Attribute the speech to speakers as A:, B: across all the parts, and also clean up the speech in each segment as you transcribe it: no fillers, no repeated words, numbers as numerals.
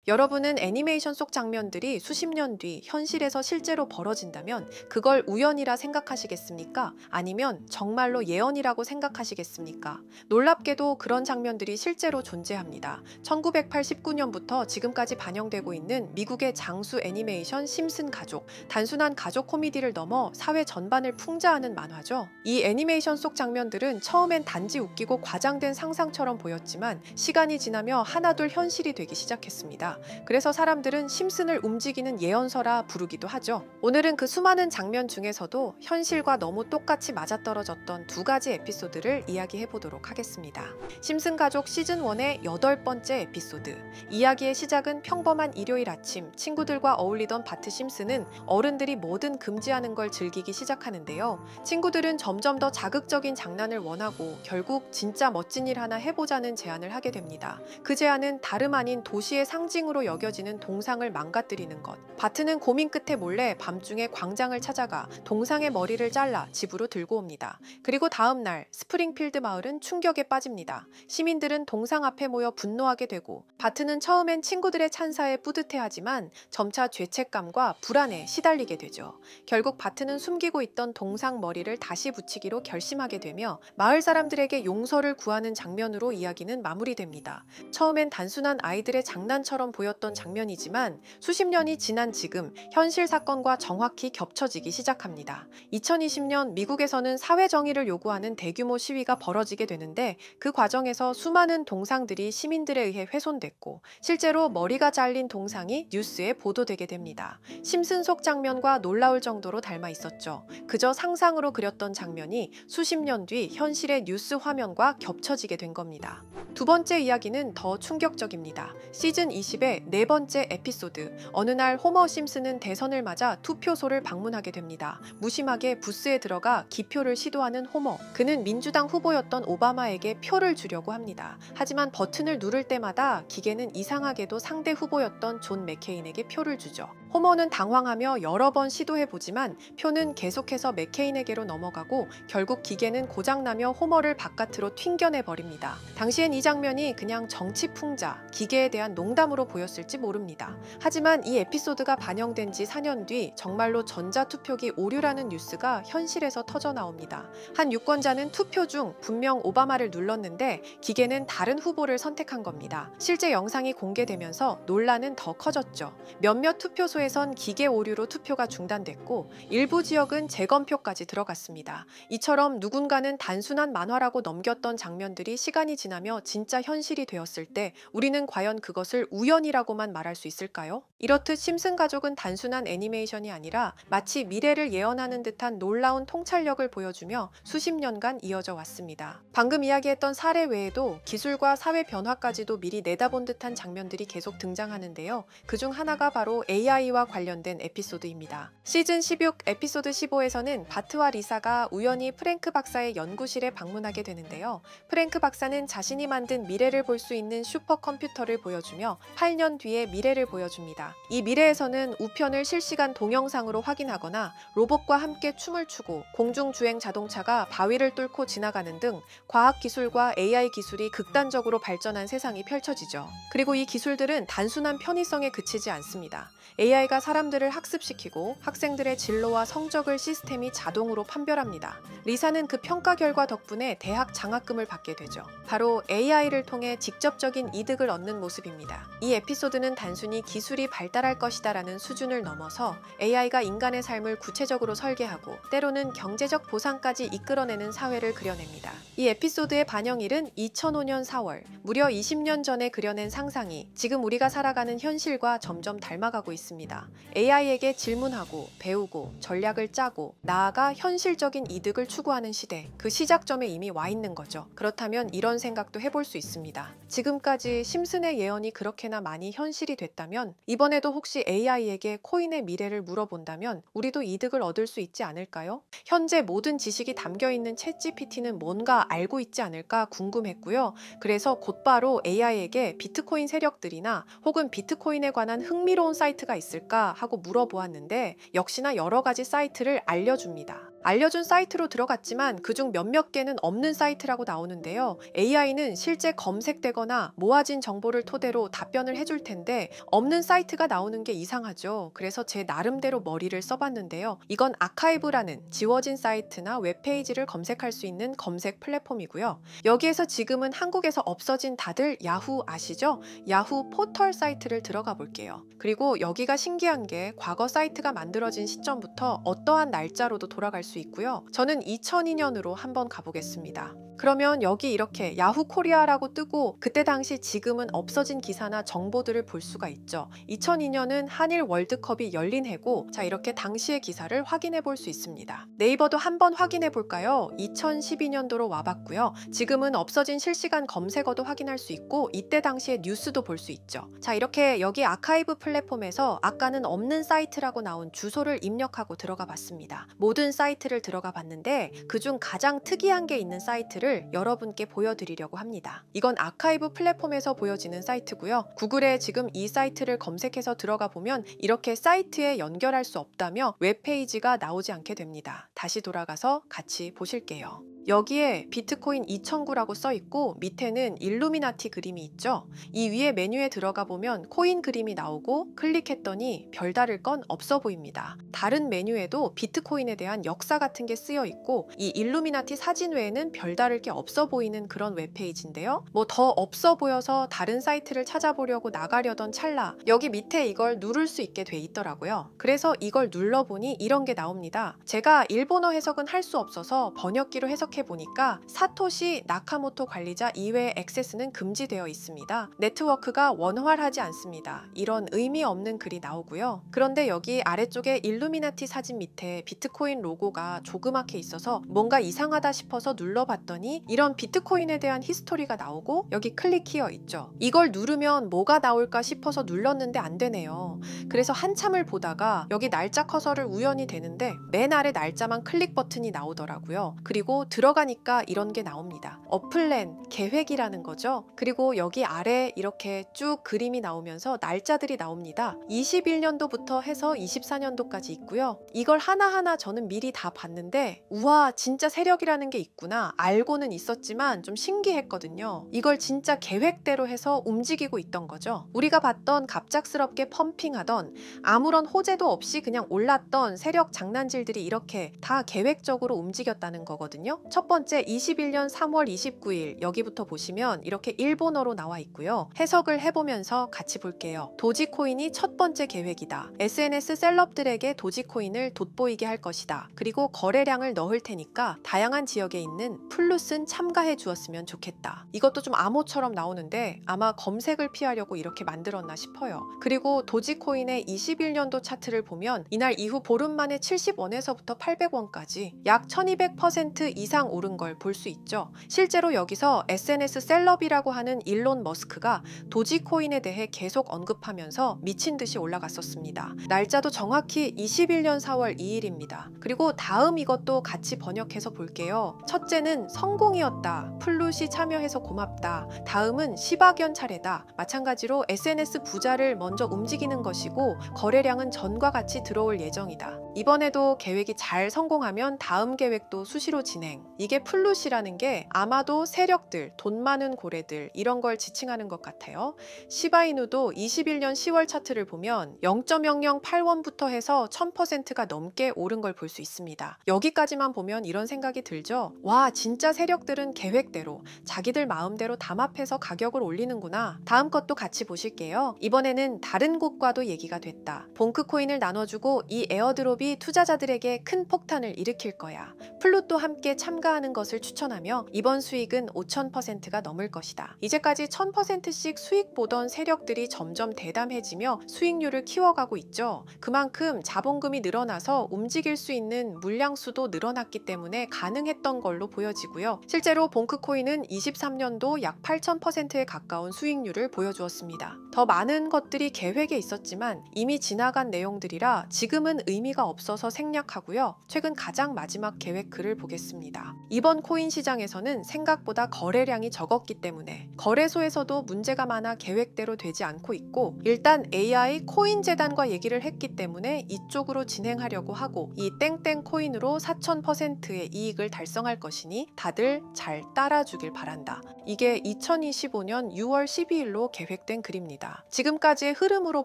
A: 여러분은 애니메이션 속 장면들이 수십 년 뒤 현실에서 실제로 벌어진다면 그걸 우연이라 생각하시겠습니까? 아니면 정말로 예언이라고 생각하시겠습니까? 놀랍게도 그런 장면들이 실제로 존재합니다. 1989년부터 지금까지 반영되고 있는 미국의 장수 애니메이션 심슨 가족. 단순한 가족 코미디를 넘어 사회 전반을 풍자하는 만화죠. 이 애니메이션 속 장면들은 처음엔 단지 웃기고 과장된 상상처럼 보였지만 시간이 지나며 하나둘 현실이 되기 시작했습니다. 그래서 사람들은 심슨을 움직이는 예언서라 부르기도 하죠. 오늘은 그 수많은 장면 중에서도 현실과 너무 똑같이 맞아떨어졌던 두 가지 에피소드를 이야기해보도록 하겠습니다. 심슨 가족 시즌1의 8번째 에피소드. 이야기의 시작은 평범한 일요일 아침, 친구들과 어울리던 바트 심슨은 어른들이 뭐든 금지하는 걸 즐기기 시작하는데요. 친구들은 점점 더 자극적인 장난을 원하고 결국 진짜 멋진 일 하나 해보자는 제안을 하게 됩니다. 그 제안은 다름 아닌 도시의 상징으로 여겨지는 동상을 망가뜨리는 것. 바트는 고민 끝에 몰래 밤중에 광장을 찾아가 동상의 머리를 잘라 집으로 들고 옵니다. 그리고 다음 날 스프링필드 마을은 충격에 빠집니다. 시민들은 동상 앞에 모여 분노하게 되고 바트는 처음엔 친구들의 찬사에 뿌듯해하지만 점차 죄책감과 불안에 시달리게 되죠. 결국 바트는 숨기고 있던 동상 머리를 다시 붙이기로 결심하게 되며 마을 사람들에게 용서를 구하는 장면으로 이야기는 마무리됩니다. 처음엔 단순한 아이들의 장난처럼 보였던 장면이지만 수십 년이 지난 지금 현실 사건과 정확히 겹쳐지기 시작합니다. 2020년 미국에서는 사회 정의를 요구하는 대규모 시위가 벌어지게 되는데 그 과정에서 수많은 동상들이 시민들에 의해 훼손됐고 실제로 머리가 잘린 동상이 뉴스에 보도되게 됩니다. 심슨 속 장면과 놀라울 정도로 닮아 있었죠. 그저 상상으로 그렸던 장면이 수십 년 뒤 현실의 뉴스 화면과 겹쳐지게 된 겁니다. 두 번째 이야기는 더 충격적입니다. 시즌 20의 네 번째 에피소드. 어느 날 호머 심슨은 대선을 맞아 투표소를 방문하게 됩니다. 무심하게 부스에 들어가 기표를 시도하는 호머. 그는 민주당 후보였던 오바마에게 표를 주려고 합니다. 하지만 버튼을 누를 때마다 기계는 이상하게도 상대 후보였던 존 맥케인에게 표를 주죠. 호머는 당황하며 여러 번 시도해보지만 표는 계속해서 맥케인에게로 넘어가고 결국 기계는 고장나며 호머를 바깥으로 튕겨내버립니다. 당시엔 이 장면이 그냥 정치 풍자, 기계에 대한 농담으로 보였을지 모릅니다. 하지만 이 에피소드가 반영된 지 4년 뒤 정말로 전자투표기 오류라는 뉴스가 현실에서 터져나옵니다. 한 유권자는 투표 중 분명 오바마를 눌렀는데 기계는 다른 후보를 선택한 겁니다. 실제 영상이 공개되면서 논란은 더 커졌죠. 몇몇 투표소에선 기계 오류로 투표가 중단됐고 일부 지역은 재검표까지 들어갔습니다. 이처럼 누군가는 단순한 만화라고 넘겼던 장면들이 시간이 지나며 진짜 현실이 되었을 때 우리는 과연 그것을 우연이라고만 말할 수 있을까요? 이렇듯 심슨 가족은 단순한 애니메이션이 아니라 마치 미래를 예언하는 듯한 놀라운 통찰력을 보여주며 수십 년간 이어져 왔습니다. 방금 이야기했던 사례 외에도 기술과 사회 변화까지도 미리 내다본 듯한 장면들이 계속 등장하는데요. 그중 하나가 바로 AI와 관련된 에피소드입니다. 시즌 16 에피소드 15에서는 바트와 리사가 우연히 프랭크 박사의 연구실에 방문하게 되는데요. 프랭크 박사는 자신이 만든 미래를 볼 수 있는 슈퍼컴퓨터를 보여주며 8년 뒤의 미래를 보여줍니다. 이 미래에서는 우편을 실시간 동영상으로 확인하거나 로봇과 함께 춤을 추고 공중주행 자동차가 바위를 뚫고 지나가는 등 과학기술과 AI 기술이 극단적으로 발전한 세상이 펼쳐지죠. 그리고 이 기술들은 단순한 편의성에 그치지 않습니다. AI가 사람들을 학습시키고 학생들의 진로와 성적을 시스템이 자동으로 판별합니다. 리사는 그 평가 결과 덕분에 대학 장학금을 받게 되죠. 바로 AI를 통해 직접적인 이득을 얻는 모습입니다. 이 에피소드는 단순히 기술이 발달할 것이다 라는 수준을 넘어서 AI가 인간의 삶을 구체적으로 설계하고 때로는 경제적 보상까지 이끌어내는 사회를 그려냅니다. 이 에피소드의 반영일은 2005년 4월, 무려 20년 전에 그려낸 상상이 지금 우리가 살아가는 현실과 점점 닮아가고 있습니다. AI에게 질문하고 배우고 전략을 짜고 나아가 현실적인 이득을 추구하는 시대, 그 시작점에 이미 와 있는 거죠. 그렇다면 이런 생각도 해볼 수 있습니다. 지금까지 심슨의 예언이 그렇게나 많이 현실이 됐다면 이번에도 혹시 AI에게 코인의 미래를 물어본다면 우리도 이득을 얻을 수 있지 않을까요? 현재 모든 지식이 담겨있는 챗GPT는 뭔가 알고 있지 않을까 궁금했고요. 그래서 곧바로 AI에게 비트코인 세력들이나 혹은 비트코인에 관한 흥미로운 사이트가 있을까 하고 물어보았는데 역시나 여러 가지 사이트를 알려줍니다. 알려준 사이트로 들어갔지만 그중 몇몇 개는 없는 사이트라고 나오는데요. AI는 실제 검색되거나 모아진 정보를 토대로 답변을 해줄 텐데 없는 사이트가 나오는 게 이상하죠. 그래서 제 나름대로 머리를 써봤는데요. 이건 아카이브라는 지워진 사이트나 웹페이지를 검색할 수 있는 검색 플랫폼이고요. 여기에서 지금은 한국에서 없어진 다들 야후 아시죠? 야후 포털 사이트를 들어가 볼게요. 그리고 여기가 신기한 게 과거 사이트가 만들어진 시점부터 어떠한 날짜로도 돌아갈 수 있고요. 저는 2002년으로 한번 가보겠습니다. 그러면 여기 이렇게 야후 코리아라고 뜨고 그때 당시 지금은 없어진 기사나 정보들을 볼 수가 있죠. 2002년은 한일 월드컵이 열린 해고 자 이렇게 당시의 기사를 확인해 볼 수 있습니다. 네이버도 한번 확인해 볼까요? 2012년도로 와봤고요. 지금은 없어진 실시간 검색어도 확인할 수 있고 이때 당시의 뉴스도 볼 수 있죠. 자 이렇게 여기 아카이브 플랫폼에서 아까는 없는 사이트라고 나온 주소를 입력하고 들어가 봤습니다. 모든 사이트를 들어가 봤는데 그중 가장 특이한 게 있는 사이트를 여러분께 보여드리려고 합니다. 이건 아카이브 플랫폼에서 보여지는 사이트고요. 구글에 지금 이 사이트를 검색해서 들어가 보면 이렇게 사이트에 연결할 수 없다며 웹페이지가 나오지 않게 됩니다. 다시 돌아가서 같이 보실게요. 여기에 비트코인 2009라고 써있고 밑에는 일루미나티 그림이 있죠. 이 위에 메뉴에 들어가 보면 코인 그림이 나오고 클릭했더니 별다를 건 없어 보입니다. 다른 메뉴에도 비트코인에 대한 역사 같은 게 쓰여 있고 이 일루미나티 사진 외에는 별다를 게 없어 보이는 그런 웹페이지인데요. 뭐 더 없어 보여서 다른 사이트를 찾아보려고 나가려던 찰나 여기 밑에 이걸 누를 수 있게 돼 있더라고요. 그래서 이걸 눌러보니 이런 게 나옵니다. 제가 일본어 해석은 할 수 없어서 번역기로 해석해 보니까 사토시 나카모토 관리자 이외의 액세스는 금지되어 있습니다. 네트워크가 원활하지 않습니다. 이런 의미 없는 글이 나오고요. 그런데 여기 아래쪽에 일루미나티 사진 밑에 비트코인 로고가 조그맣게 있어서 뭔가 이상하다 싶어서 눌러봤더니 이런 비트코인에 대한 히스토리가 나오고 여기 클릭 히어 있죠. 이걸 누르면 뭐가 나올까 싶어서 눌렀는데 안 되네요. 그래서 한참을 보다가 여기 날짜 커서를 우연히 되는데 맨 아래 날짜만 클릭 버튼이 나오더라고요. 그리고 들어가니까 이런 게 나옵니다. 어플랜, 계획이라는 거죠. 그리고 여기 아래 이렇게 쭉 그림이 나오면서 날짜들이 나옵니다. 21년도부터 해서 24년도까지 있고요. 이걸 하나하나 저는 미리 다 봤는데 우와 진짜 세력이라는 게 있구나 알고는 있었지만 좀 신기했거든요. 이걸 진짜 계획대로 해서 움직이고 있던 거죠. 우리가 봤던 갑작스럽게 펌핑하던 아무런 호재도 없이 그냥 올랐던 세력 장난질들이 이렇게 다 계획적으로 움직였다는 거거든요. 첫 번째 21년 3월 29일 여기부터 보시면 이렇게 일본어로 나와 있고요. 해석을 해보면서 같이 볼게요. 도지코인이 첫 번째 계획이다. SNS 셀럽들에게 도지코인을 돋보이게 할 것이다. 그리고 거래량을 넣을 테니까 다양한 지역에 있는 플루슨 참가해 주었으면 좋겠다. 이것도 좀 암호처럼 나오는데 아마 검색을 피하려고 이렇게 만들었나 싶어요. 그리고 도지코인의 21년도 차트를 보면 이날 이후 보름 만에 70원에서부터 800원까지 약 1200% 이상 오른 걸 볼 수 있죠. 실제로 여기서 SNS 셀럽이라고 하는 일론 머스크가 도지코인에 대해 계속 언급하면서 미친 듯이 올라갔었습니다. 날짜도 정확히 21년 4월 2일입니다. 그리고 다음 이것도 같이 번역해서 볼게요. 첫째는 성공이었다. 플룻이 참여해서 고맙다. 다음은 시바견 차례다. 마찬가지로 SNS 부자를 먼저 움직이는 것이고 거래량은 전과 같이 들어올 예정이다. 이번에도 계획이 잘 성공하면 다음 계획도 수시로 진행. 이게 플룻이라는 게 아마도 세력들, 돈 많은 고래들 이런 걸 지칭하는 것 같아요. 시바이누도 21년 10월 차트를 보면 0.008원부터 해서 1000%가 넘게 오른 걸 볼 수 있습니다. 여기까지만 보면 이런 생각이 들죠. 와 진짜 세력들은 계획대로 자기들 마음대로 담합해서 가격을 올리는구나. 다음 것도 같이 보실게요. 이번에는 다른 곳과도 얘기가 됐다. 봉크코인을 나눠주고 이 에어드롭이 투자자들에게 큰 폭탄을 일으킬 거야. 플룻도 함께 참가하는 것을 추천하며 이번 수익은 5000%가 넘을 것이다. 이제까지 1000%씩 수익 보던 세력들이 점점 대담해지며 수익률을 키워가고 있죠. 그만큼 자본금이 늘어나서 움직일 수 있는 물량수도 늘어났기 때문에 가능했던 걸로 보여지고요. 실제로 봉크코인은 23년도 약 8000%에 가까운 수익률을 보여주었습니다. 더 많은 것들이 계획에 있었지만 이미 지나간 내용들이라 지금은 의미가 없어서 생략하고요. 최근 가장 마지막 계획 글을 보겠습니다. 이번 코인 시장에서는 생각보다 거래량이 적었기 때문에 거래소에서도 문제가 많아 계획대로 되지 않고 있고, 일단 AI 코인 재단과 얘기를 했기 때문에 이쪽으로 진행하려고 하고, 이 땡땡 코인으로 4000%의 이익을 달성할 것이니 다들 잘 따라주길 바란다. 이게 2025년 6월 12일로 계획된 글입니다. 지금까지의 흐름으로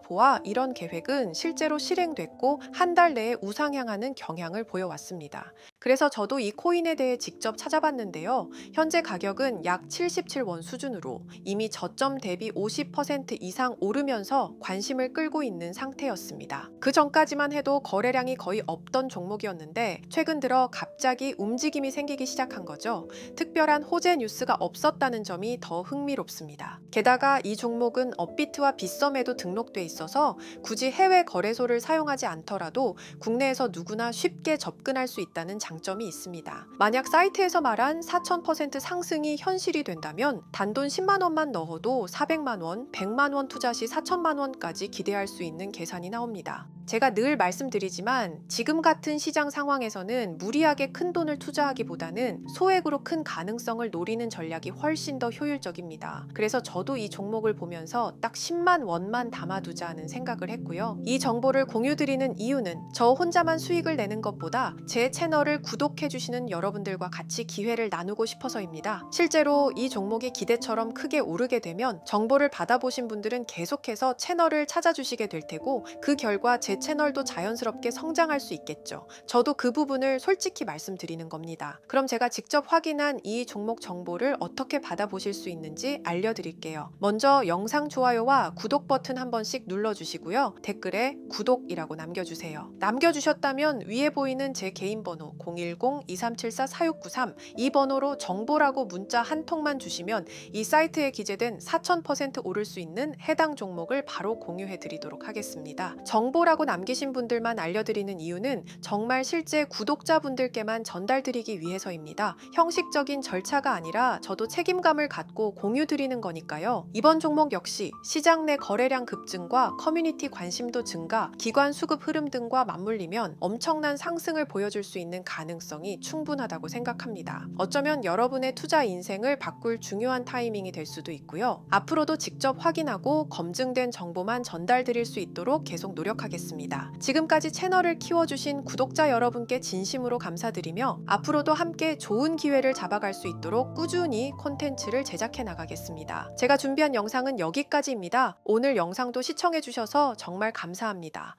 A: 보아 이런 계획은 실제로 실행됐고 한 달 내에 우상향하는 경향을 보여왔습니다. 그래서 저도 이 코인에 대해 직접 찾아봤는데요. 현재 가격은 약 77원 수준으로 이미 저점 대비 50% 이상 오르면서 관심을 끌고 있는 상태였습니다. 그 전까지만 해도 거래량이 거의 없던 종목이었는데 최근 들어 갑자기 움직임이 생기기 시작한 거죠. 특별한 호재 뉴스가 없었다는 점이 더 흥미롭습니다. 게다가 이 종목은 업비트와 빗썸에도 등록돼 있어서 굳이 해외 거래소를 사용하지 않더라도 국내에서 누구나 쉽게 접근할 수 있다는 장점이 있습니다. 만약 사이트에서 말한 4000% 상승이 현실이 된다면 단돈 10만 원만 넣어도 400만 원, 100만 원 투자 시 4천만 원까지 기대할 수 있는 계산이 나옵니다. 제가 늘 말씀드리지만 지금 같은 시장 상황에서는 무리하게 큰 돈을 투자하기보다는 소액으로 큰 가능성을 노리는 전략이 훨씬 더 효율적입니다. 그래서 저도 이 종목을 보면서 딱 10만 원만 담아두자는 생각을 했고요. 이 정보를 공유드리는 이유는 저 혼자만 수익을 내는 것보다 제 채널을 구독해주시는 여러분들과 같이 기회를 나누고 싶어서입니다. 실제로 이 종목이 기대처럼 크게 오르게 되면 정보를 받아보신 분들은 계속해서 채널을 찾아주시게 될 테고, 그 결과 제 채널도 자연스럽게 성장할 수 있겠죠. 저도 그 부분을 솔직히 말씀드리는 겁니다. 그럼 제가 직접 확인한 이 종목 정보를 어떻게 받아보실 수 있는지 알려드릴게요. 먼저 영상 좋아요와 구독 버튼 한 번씩 눌러주시고요. 댓글에 구독이라고 남겨주세요. 남겨주셨다면 위에 보이는 제 개인 번호 010-2374-4693 이 번호로 정보라고 문자 한 통만 주시면 이 사이트에 기재된 4000% 오를 수 있는 해당 종목을 바로 공유해 드리도록 하겠습니다. 정보라고 남기신 분들만 알려드리는 이유는 정말 실제 구독자분들께만 전달드리기 위해서입니다. 형식적인 절차가 아니라 저도 책임감을 갖고 공유드리는 거니까요. 이번 종목 역시 시장 내 거래량 급증과 커뮤니티 관심도 증가, 기관 수급 흐름 등과 맞물리면 엄청난 상승을 보여줄 수 있는 가능성이 충분하다고 생각합니다. 어쩌면 여러분의 투자 인생을 바꿀 중요한 타이밍이 될 수도 있고요. 앞으로도 직접 확인하고 검증된 정보만 전달드릴 수 있도록 계속 노력하겠습니다. 지금까지 채널을 키워주신 구독자 여러분께 진심으로 감사드리며 앞으로도 함께 좋은 기회를 잡아갈 수 있도록 꾸준히 콘텐츠를 제작해 나가겠습니다. 제가 준비한 영상은 여기까지입니다. 오늘 영상도 시청해주셔서 정말 감사합니다.